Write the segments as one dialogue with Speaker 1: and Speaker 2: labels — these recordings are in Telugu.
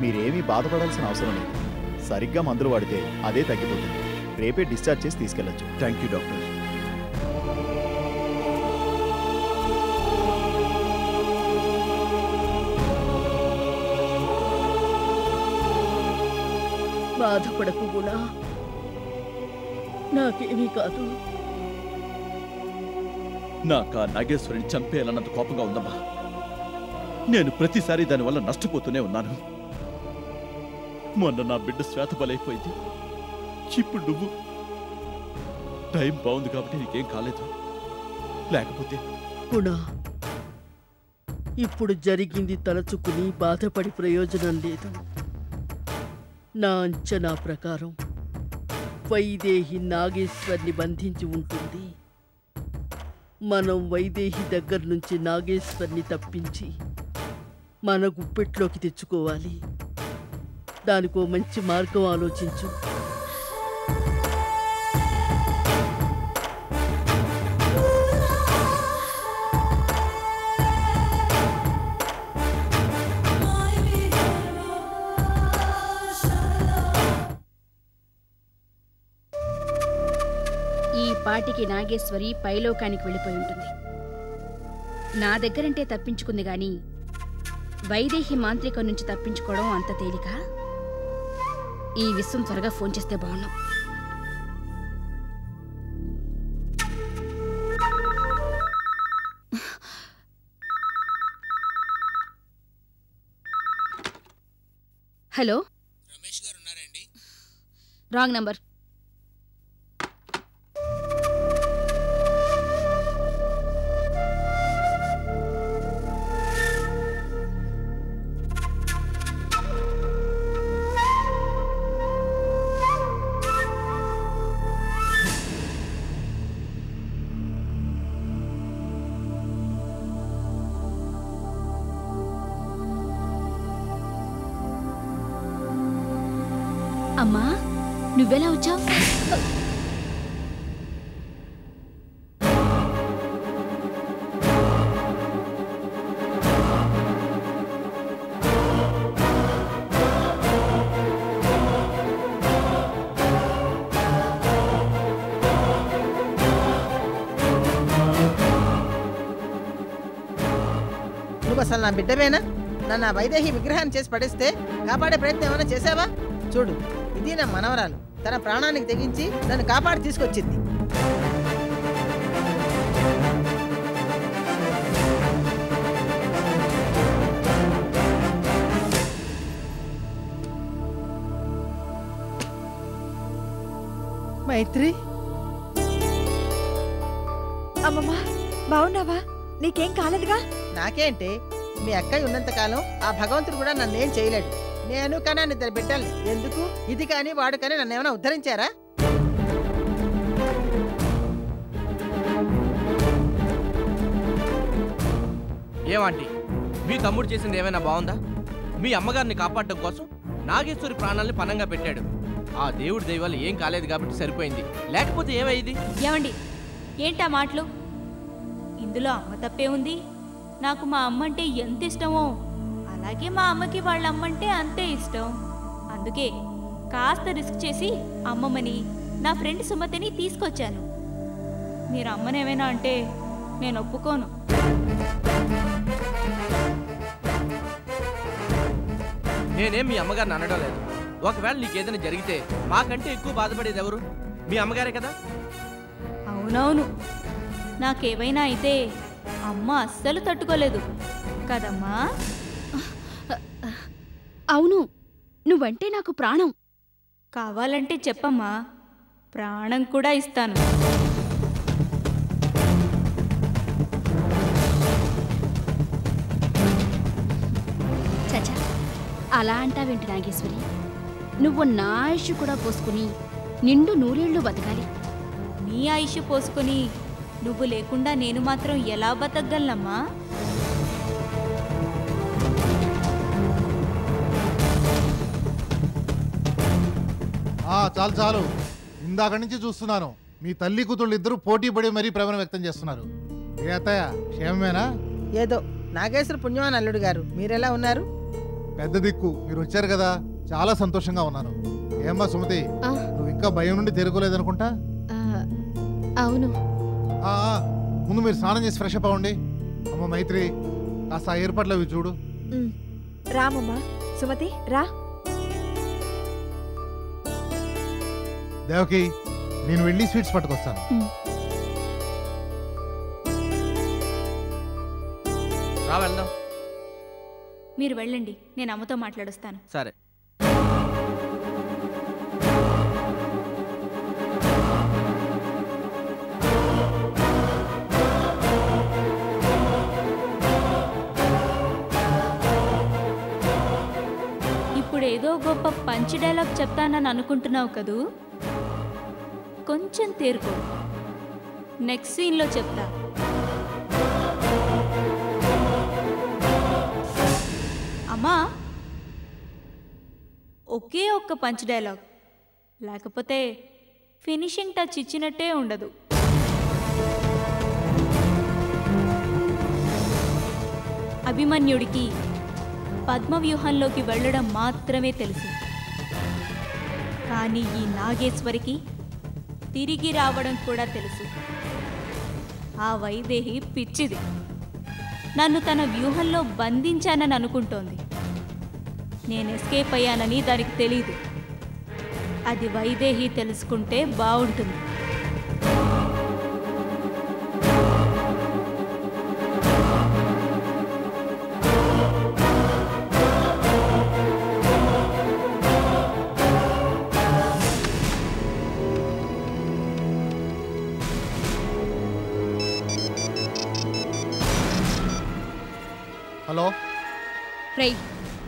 Speaker 1: మీరేమీ బాధపడాల్సిన అవసరం లేదు. సరిగ్గా మందులు వాడితే అదే తగ్గిపోతుంది. రేపే డిశ్చార్జ్ చేసి తీసుకెళ్లొచ్చు.
Speaker 2: Thank you doctor.
Speaker 3: బాధపడకు గుణ, నాకేమీ కాదు.
Speaker 2: నాకా నాగేశ్వరిని చంపేయాలన్నంత కోపంగా ఉందమ్మా. నేను ప్రతిసారి దానివల్ల నష్టపోతూనే ఉన్నాను. మొన్న నా బిడ్డ శ్వేత బలైపోయింది. ఇప్పుడు నువ్వు. టైం బాగుంది కాబట్టి నీకేం కాలేదు. లేకపోతే
Speaker 3: గుణ, ఇప్పుడు జరిగింది తలచుకుని బాధపడి ప్రయోజనం లేదు. నా అంచనా ప్రకారం వైదేహి నాగేశ్వర్ని బంధించి ఉంటుంది. మనం వైదేహి దగ్గర నుంచి నాగేశ్వర్ని తప్పించి మన గుప్పెట్లోకి తెచ్చుకోవాలి. దానికో మంచి మార్గం ఆలోచించు.
Speaker 4: ఈ పాటికి నాగేశ్వరి పైలోకానికి వెళ్ళిపోయి ఉంటుంది. నా దగ్గరంటే తప్పించుకుంది గాని వైదేహి మాంత్రికం నుంచి తప్పించుకోవడం అంత తేలిక. ఈ విషయం త్వరగా ఫోన్ చేస్తే బాగున్నాం. హలో,
Speaker 5: రమేష్ గారు ఉన్నారండి?
Speaker 4: Wrong number. అమ్మా, నువ్వెలా వచ్చావు?
Speaker 6: నువ్వు అసలు నా బిడ్డవేనా? నన్ను ఆ వైదేహి విగ్రహాన్ని చేసి పడేస్తే కాపాడే ప్రయత్నం ఏమైనా చేసావా? చూడు, ఇది నా మనవరాలు. తన ప్రాణానికి తెగించి నన్ను కాపాడి తీసుకొచ్చింది. మైత్రి,
Speaker 7: అమ్మమ్మ బావున్నావా? నీకేం కాలేదుగా?
Speaker 6: నాకేంటి, మీ అక్కయ్య ఉన్నంతకాలం ఆ భగవంతుడు కూడా నన్నేం చేయలేడు. నేను కన్నా ఇద్దరు బిడ్డల్ని. ఎందుకు ఇది కానీ వాడు కానీ నన్ను ఏమైనా ఉద్ధరించారా?
Speaker 5: ఏమంటి, మీ తమ్ముడు చేసింది ఏమైనా బాగుందా? మీ అమ్మగారిని కాపాడటం కోసం నాగేశ్వరి ప్రాణాల్ని పనంగా పెట్టాడు. ఆ దేవుడి దైవాలు ఏం కాలేదు కాబట్టి సరిపోయింది, లేకపోతే ఏమైంది?
Speaker 8: ఏమండి, ఏంటా మాటలు? ఇందులో అమ్మ తప్పే ఉంది. నాకు మా అమ్మంటే ఎంత ఇష్టమో అలాగే మా అమ్మకి వాళ్ళ అమ్మంటే అంతే ఇష్టం. అందుకే కాస్త రిస్క్ చేసి అమ్మమ్మని, నా ఫ్రెండ్ సుమతిని తీసుకొచ్చాను. మీరు అమ్మనేమైనా అంటే నేను ఒప్పుకోను.
Speaker 5: నేనేం మీ అమ్మగారిని అనడం లేదు. ఒకవేళ నీకేదైనా జరిగితే మాకంటే ఎక్కువ బాధపడేది ఎవరు? మీ అమ్మగారే కదా.
Speaker 8: అవునవును, నాకేవైనా అయితే అమ్మ అస్సలు తట్టుకోలేదు కదమ్మా.
Speaker 4: అవును, నువ్వంటే నాకు ప్రాణం.
Speaker 8: కావాలంటే చెప్పమ్మా, ప్రాణం కూడా ఇస్తాను.
Speaker 4: చచా, అలా అంటావేంటి నాగేశ్వరి? నువ్వు నా ఆయుష్ కూడా పోసుకుని నిండు నూరేళ్లు బతకాలి.
Speaker 8: నీ ఆయుష్ పోసుకొని నువ్వు లేకుండా నేను మాత్రం ఎలా బతకగలనమ్మా?
Speaker 9: చాలు చాలు, ఇందాక నుంచి చూస్తున్నాను మీ తల్లి కూతుళ్ళు ఇద్దరు పోటీ పడి మరీ ప్రేమను వ్యక్తం చేస్తున్నారు. ఏ అత్తయ్య, క్షేమమేనా?
Speaker 6: ఏదో నాగేశ్వర పుణ్యవాన్ అల్లుడు గారు, మీరెలా ఉన్నారు?
Speaker 9: పెద్ద దిక్కు, మీరు వచ్చారు కదా, చాలా సంతోషంగా ఉన్నాను. ఏమ్మా సుమతి, నువ్వు ఇంకా భయం నుండి తేరుకోలేదనుకుంటా?
Speaker 4: అవును.
Speaker 9: ముందు మీరు స్నానం చేసి ఫ్రెష్ అప్ అవ్వండి. అమ్మ మైత్రి, కాస్త ఆ ఏర్పాట్లు అవి చూడు.
Speaker 7: రామమ్మా. సుమతి రా.
Speaker 9: దేవకి, నేను వెళ్ళి స్వీట్స్ పట్టుకొస్తాను.
Speaker 5: రా వెళ్దాం.
Speaker 8: మీరు వెళ్ళండి, నేను అమ్మతో మాట్లాడొస్తాను.
Speaker 5: సరే.
Speaker 8: ఇప్పుడేదో గొప్ప పంచి డైలాగ్ చెప్తానని అనుకుంటున్నావు కదూ? కొంచెం తేరుకో. నెక్స్ట్ సీన్లో చెప్తా. అమ్మా, ఒకే ఒక్క పంచ్ డైలాగ్, లేకపోతే ఫినిషింగ్ టచ్ ఇచ్చినట్టే ఉండదు. అభిమన్యుడికి పద్మవ్యూహంలోకి వెళ్ళడం మాత్రమే తెలుసు. కానీ ఈ నాగేశ్వరికి తిరిగి రావడం కూడా తెలుసు. ఆ వైదేహి పిచ్చిది. నన్ను తన వ్యూహంలో బంధించానని అనుకుంటోంది. నేను ఎస్కేప్ అయ్యానని దానికి తెలీదు. అది వైదేహి తెలుసుకుంటే బాగుంటుంది.
Speaker 10: హలో
Speaker 4: రై,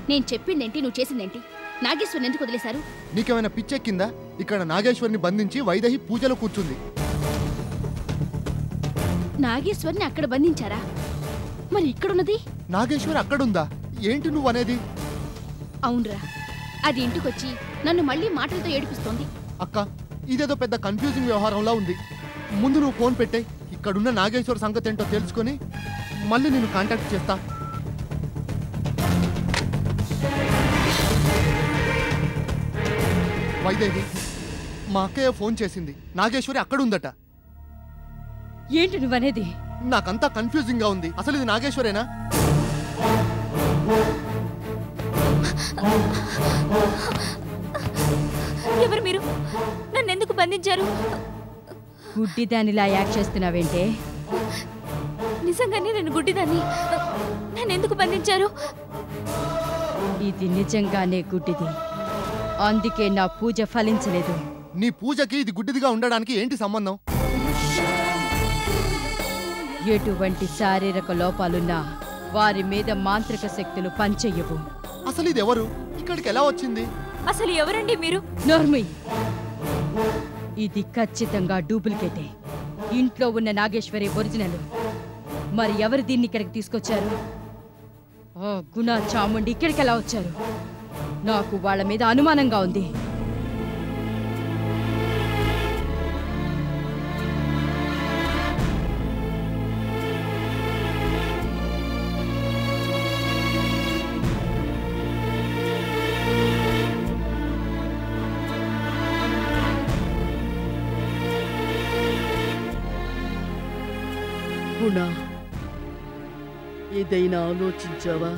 Speaker 4: నేను చెప్పిందేంటి, నువ్వు చేసిందేంటి? నాగేశ్వరిని ఎందుకు వదిలేశారు?
Speaker 10: నీకేమైనా పిచ్చెక్కిందా? ఇక్కడ నాగేశ్వరిని బంధించి వైదేహి పూజలో కూర్చుంది.
Speaker 4: నాగేశ్వరిని అక్కడ బంధించారా? మరి ఇక్కడున్నది?
Speaker 10: నాగేశ్వరి అక్కడుందా? ఏంటి నువ్వు అనేది?
Speaker 4: అవునరా, అది ఇంటికొచ్చి నన్ను మళ్ళీ మాటలతో ఏడిపిస్తోంది.
Speaker 10: అక్క, ఇదేదో పెద్ద కన్ఫ్యూజింగ్ వ్యవహారంలా ఉంది. ముందు నువ్వు ఫోన్ పెట్టే, ఇక్కడున్న నాగేశ్వరి సంగతి ఏంటో తెలుసుకొని మళ్ళీ నేను కాంటాక్ట్ చేస్తా. వైదేహి, మా అక్కయ్య ఫోన్ చేసింది. నాగేశ్వరి అక్కడుందట.
Speaker 4: ఏంటి నువ్వనేది?
Speaker 10: నాకంతా కన్ఫ్యూజింగ్ గా ఉంది. అసలు ఇది నాగేశ్వరేనా?
Speaker 8: ఎవరు మీరు? నన్ను ఎందుకు బంధించారు?
Speaker 11: గుడ్డిదానిలా యాక్ట్ చేస్తున్నావేంటే?
Speaker 8: నిజంగానే నేను గుడ్డిదాన్ని. నన్ను ఎందుకు బంధించారు?
Speaker 11: ఇది నిజంగానే గుడ్డిది. అందుకే నా పూజ ఫలించలేదు.
Speaker 10: నీ పూజకి ఇది గుడ్డిదిగా ఉండడానికి ఏంటి సంబంధం?
Speaker 11: ఎటువంటి శారీరక లోపాలున్నా వారి మీద మాంత్రిక శక్తులు పనిచెయ్యవు.
Speaker 10: అసలు ఇది ఎవరు? ఇక్కడికి ఎలా వచ్చింది?
Speaker 8: అసలు ఎవరండి మీరు?
Speaker 11: నోర్మి, ఇది ఖచ్చితంగా డూప్లికేటే. ఇంట్లో ఉన్న నాగేశ్వరి ఒరిజినల్. మరి ఎవరు దీన్ని ఇక్కడికి తీసుకొచ్చారు? గుణ చాముండి ఇక్కడికి ఎలా వచ్చారు? నాకు వాళ్ళ మీద అనుమానంగా ఉంది.
Speaker 3: గుణ, ఏదైనా ఆలోచించావా?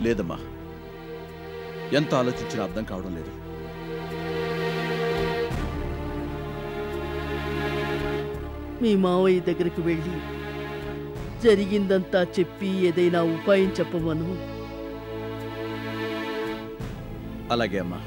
Speaker 2: లేదమ్మా, ఎంత ఆలోచించినా అర్థం కావడం లేదు.
Speaker 3: మీ మావయ్య దగ్గరికి వెళ్ళి జరిగిందంతా చెప్పి ఏదైనా ఉపాయం చెప్పమను.
Speaker 2: అలాగే అమ్మా.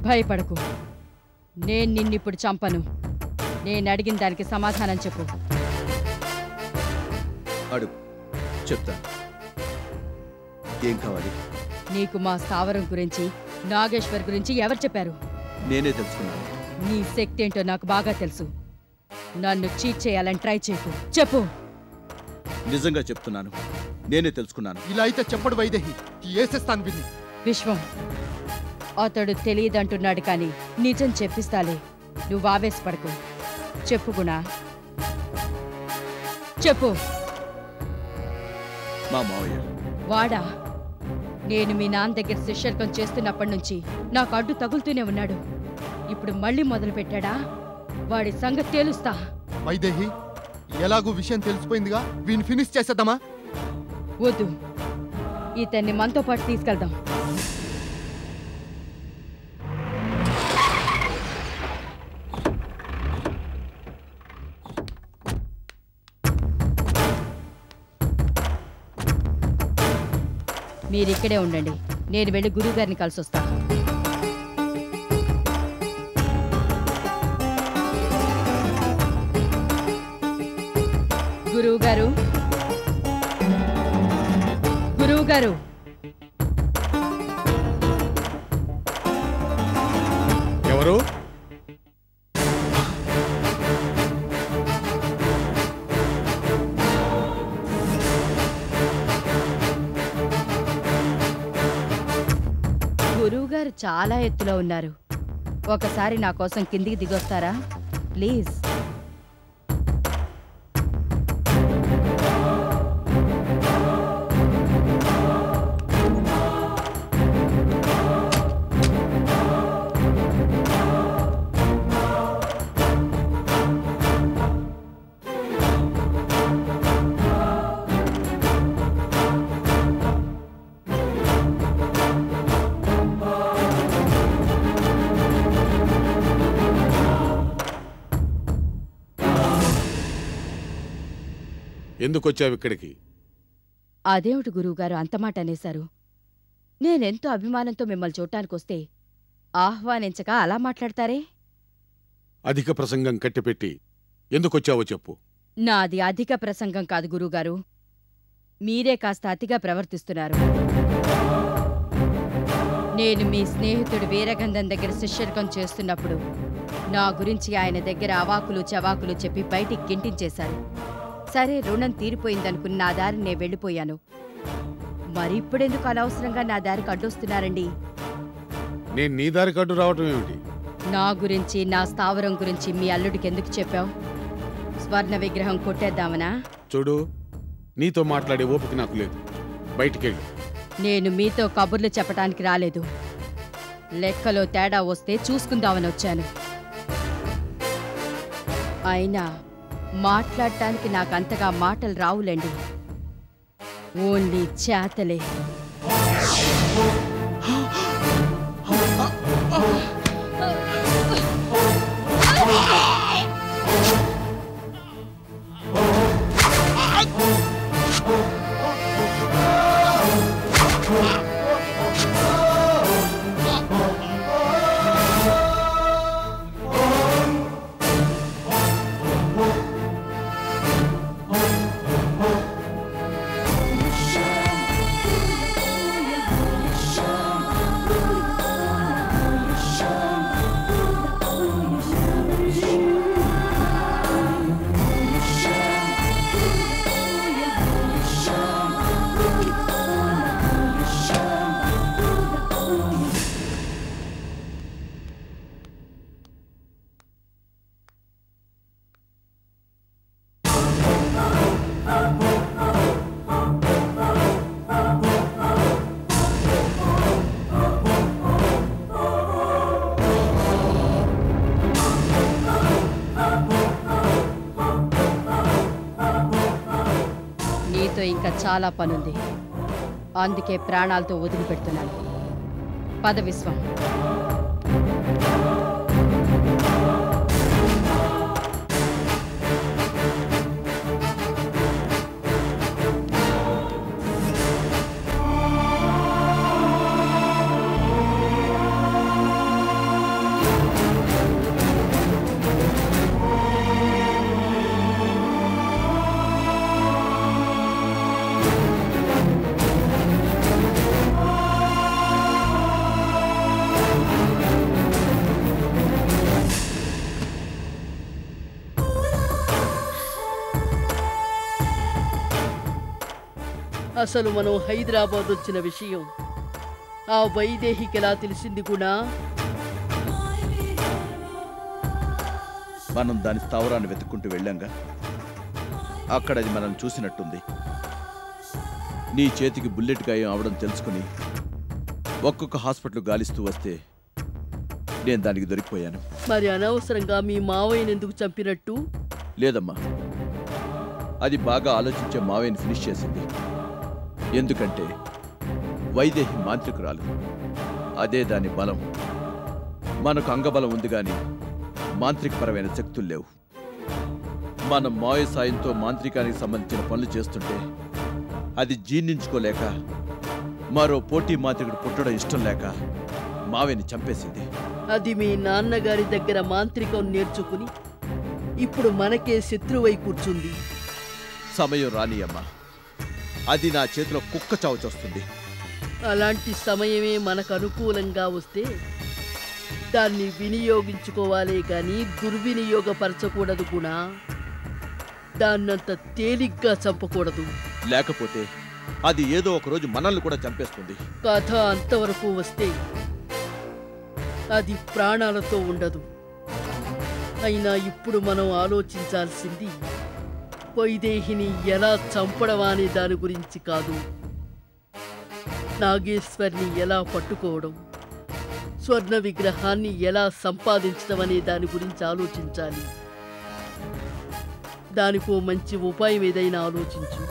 Speaker 11: భయపడకు, నేను నిన్నిప్పుడు చంపను. నేను అడిగిన దానికి సమాధానం చెప్పు.
Speaker 2: అడుగు, చెప్తాను. ఏం కావాలి?
Speaker 11: నీకు మా స్థావరం గురించి, నాగేశ్వర్ గురించి ఎవరు చెప్పారు?
Speaker 2: నేనే తెలుసుకున్నాను.
Speaker 11: నీ శక్తి ఏంటో నాకు బాగా తెలుసు. నన్ను చీట్ చేయాలని ట్రై చేయకు. చెప్పు.
Speaker 2: నిజంగా చెప్తున్నాను, నేనే తెలుసుకున్నాను.
Speaker 10: ఇలా అయితే చెప్పడు వైదేహి, ఏసేస్తాను విని.
Speaker 11: విశ్వం, అతడు తెలియదంటున్నాడు కానీ నిజం చెప్పిస్తాలే. నువ్వు ఆవేశపడకు. చెప్పు గుణ. చెప్పు.
Speaker 2: మా మావయ్య
Speaker 11: వాడా? నేను మీ నాన్న దగ్గర శిష్యర్కం చేస్తున్నప్పటి నుంచి నాకు అడ్డు తగులుతూనే ఉన్నాడు. ఇప్పుడు మళ్ళీ మొదలు పెట్టాడా? వాడి సంగతి తేలుస్తా.
Speaker 10: వైదేహి, ఎలాగూ విషయం తెలిసిపోయిందిగా, వీని ఫినిష్ చేసేద్దామా?
Speaker 11: వద్దు, ఇతన్ని మనతో పాటు తీసుకెళ్దాం. మీరిక్కడే ఉండండి, నేను వెళ్ళి గురువుగారిని కలిసి వస్తా. గురువుగారు, గురువుగారు,
Speaker 12: ఎవరు?
Speaker 11: గురువుగారు చాలా ఎత్తులో ఉన్నారు. ఒకసారి నా కోసం కిందికి దిగొస్తారా ప్లీజ్?
Speaker 12: ఎందుకొచ్చావు ఇక్కడికి?
Speaker 11: అదేమిటి గురువుగారు అంత మాట అనేశారు? నేనెంతో అభిమానంతో మిమ్మల్ని చూడటానికొస్తే ఆహ్వానించక అలా మాట్లాడతారే?
Speaker 12: అధిక ప్రసంగం కట్టిపెట్టి ఎందుకొచ్చావో చెప్పు.
Speaker 11: నాది అధిక ప్రసంగం కాదు గురువుగారు, మీరే కాస్త అతిగా ప్రవర్తిస్తున్నారు. నేను మీ స్నేహితుడు వీరగంధం దగ్గర శిష్యర్కం చేస్తున్నప్పుడు నా గురించి ఆయన దగ్గర అవాకులు చవాకులు చెప్పి బయటికి గింటించేశారు. సరే, రుణం తీరిపోయిందనుకుని నా దారి నేను వెళ్ళిపోయాను. మరి ఇప్పుడెందుకు అనవసరంగా నా దారికి అడ్డొస్తున్నారండి?
Speaker 12: నేను నీ దారికి అడ్డు రావటం ఏమిటి?
Speaker 11: నా గురించి, నా స్థావరం గురించి మీ అల్లుడికి ఎందుకు చెప్పావు? స్వర్ణ విగ్రహం కొట్టేద్దామనా?
Speaker 12: చూడు, నీతో మాట్లాడే ఓపిక నాకు లేదు. బయటికెళ్ళి.
Speaker 11: నేను మీతో కబుర్లు చెప్పడానికి రాలేదు. లెక్కలో తేడా వస్తే చూసుకుందామని వచ్చాను. అయినా మాట్లాడటానికి నాకంతగా మాటలు రావులేండి, ఓన్లీ చేతలే. ఇంకా చాలా పనుంది, అందుకే ప్రాణాలతో వదిలిపెడుతున్నాను. పద విశ్వం.
Speaker 3: అసలు మనం హైదరాబాద్ వచ్చిన విషయం ఆ వైదేహికి ఎలా తెలిసింది కూడా?
Speaker 2: మనం దాని స్థావరాన్ని వెతుక్కుంటూ వెళ్ళాంగా. అక్కడ అది మనం చూసినట్టుంది. నీ చేతికి బుల్లెట్ గాయం అవడం తెలుసుకుని ఒక్కొక్క హాస్పిటల్ గాలిస్తూ వస్తే నేను దానికి దొరికిపోయాను.
Speaker 3: మరి అనవసరంగా మీ మావయ్యని ఎందుకు చంపినట్టు?
Speaker 2: లేదమ్మా, అది బాగా ఆలోచించే మావయ్యని ఫినిష్ చేసింది. ఎందుకంటే వైదేహి మాంత్రికురాలు, అదే దాని బలం. మనకు అంగబలం ఉంది గాని మాంత్రికపరమైన శక్తులు లేవు. మన మాయ సాయంతో మాంత్రికానికి సంబంధించిన పనులు చేస్తుంటే అది జీర్ణించుకోలేక మరో పోటీ మాంత్రికుడు పుట్టడం ఇష్టం లేక మావయ్యని చంపేసింది.
Speaker 3: అది మీ నాన్నగారి దగ్గర మాంత్రికం నేర్చుకుని ఇప్పుడు మనకే శత్రువై కూర్చుంది.
Speaker 2: సమయం రానియమ్మా, అది నా చేతిలో కుక్క చావు చేస్తుంది.
Speaker 3: అలాంటి సమయమే మనకు అనుకూలంగా వస్తే దాన్ని వినియోగించుకోవాలే కానీ దుర్వినియోగపరచకూడదు గుణ. దాన్నంత తేలిగ్గా చంపకూడదు,
Speaker 2: లేకపోతే అది ఏదో ఒక రోజు మనల్ని కూడా చంపేస్తుంది.
Speaker 3: కథ అంతవరకు వస్తే అది ప్రాణాలతో ఉండదు. అయినా ఇప్పుడు మనం ఆలోచించాల్సింది వైదేహిని ఎలా చంపడం అనే దాని గురించి కాదు, నాగేశ్వర్ని ఎలా పట్టుకోవడం, స్వర్ణ విగ్రహాన్ని ఎలా సంపాదించడం అనే దాని గురించి ఆలోచించాలి. దానికో మంచి ఉపాయం ఏదైనా ఆలోచించు.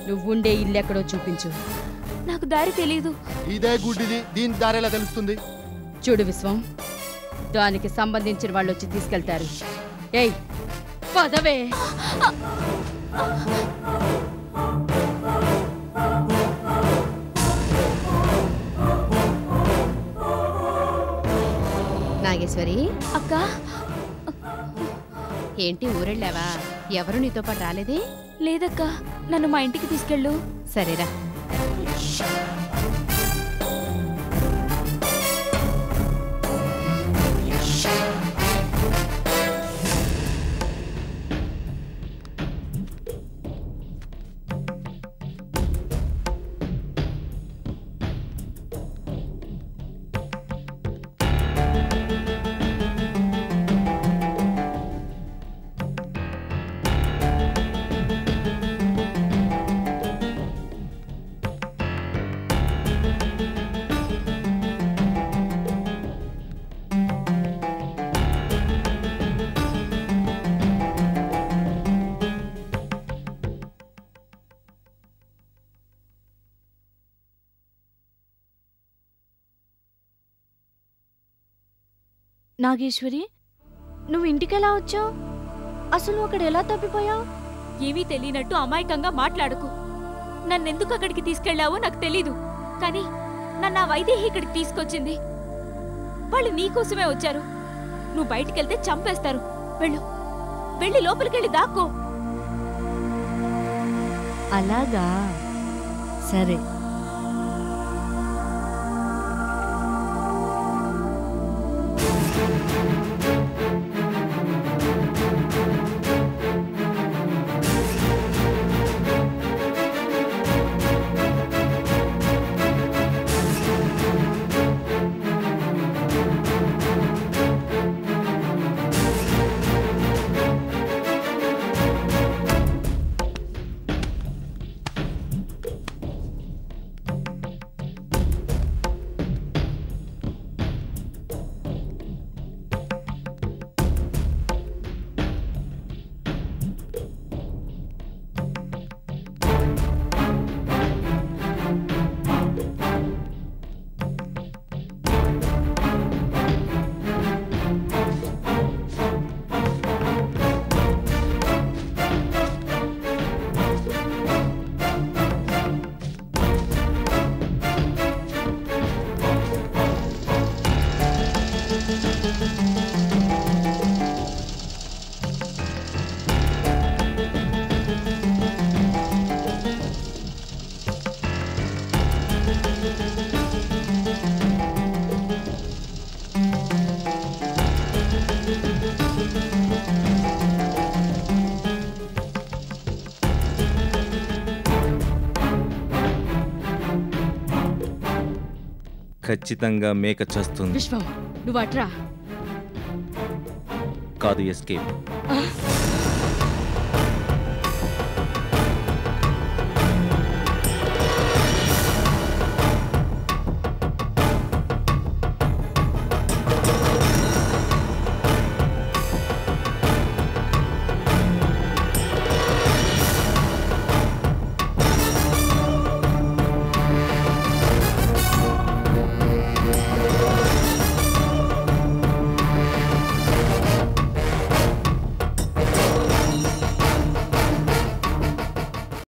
Speaker 11: నువ్వుండే ఇల్లెక్కడో చూపించు.
Speaker 8: నాకు దారి తెలీదు.
Speaker 10: ఇదే గుడ్డిది, దీని దారి ఎలా తెలుస్తుంది?
Speaker 11: చూడు విశ్వం, దానికి సంబంధించిన వాళ్ళు వచ్చి తీసుకెళ్తారు. ఏయ్ పదవే.
Speaker 13: నాగేశ్వరి
Speaker 8: అక్క,
Speaker 13: ఏంటి ఊరెళ్ళావా? ఎవరు నీతో పాటు రాలేదే?
Speaker 8: లేదక్క, నన్ను మా ఇంటికి తీసుకెళ్ళు.
Speaker 13: సరేరా.
Speaker 8: నాగేశ్వరి, నువ్వు ఇంటికెలా వచ్చావు? అసలు అక్కడ ఎలా తప్పిపోయావు? ఏమీ తెలియనట్టు అమాయకంగా మాట్లాడకు. నన్నెందుకు అక్కడికి తీసుకెళ్లావో నాకు తెలీదు, కానీ నన్ను ఆ వైదేహి ఇక్కడికి తీసుకొచ్చింది. వాళ్ళు నీకోసమే వచ్చారు. నువ్వు బయటికెళ్తే చంపేస్తారు. వెళ్ళు, వెళ్ళి లోపలికెళ్ళి దాక్కో.
Speaker 13: అలాగా, సరే.
Speaker 14: ఖచ్చితంగా మేక చస్తుంది.
Speaker 11: విశ్వం నువ్వు అట్రా.
Speaker 14: కాదు, ఎస్కేప్.
Speaker 11: ఆ?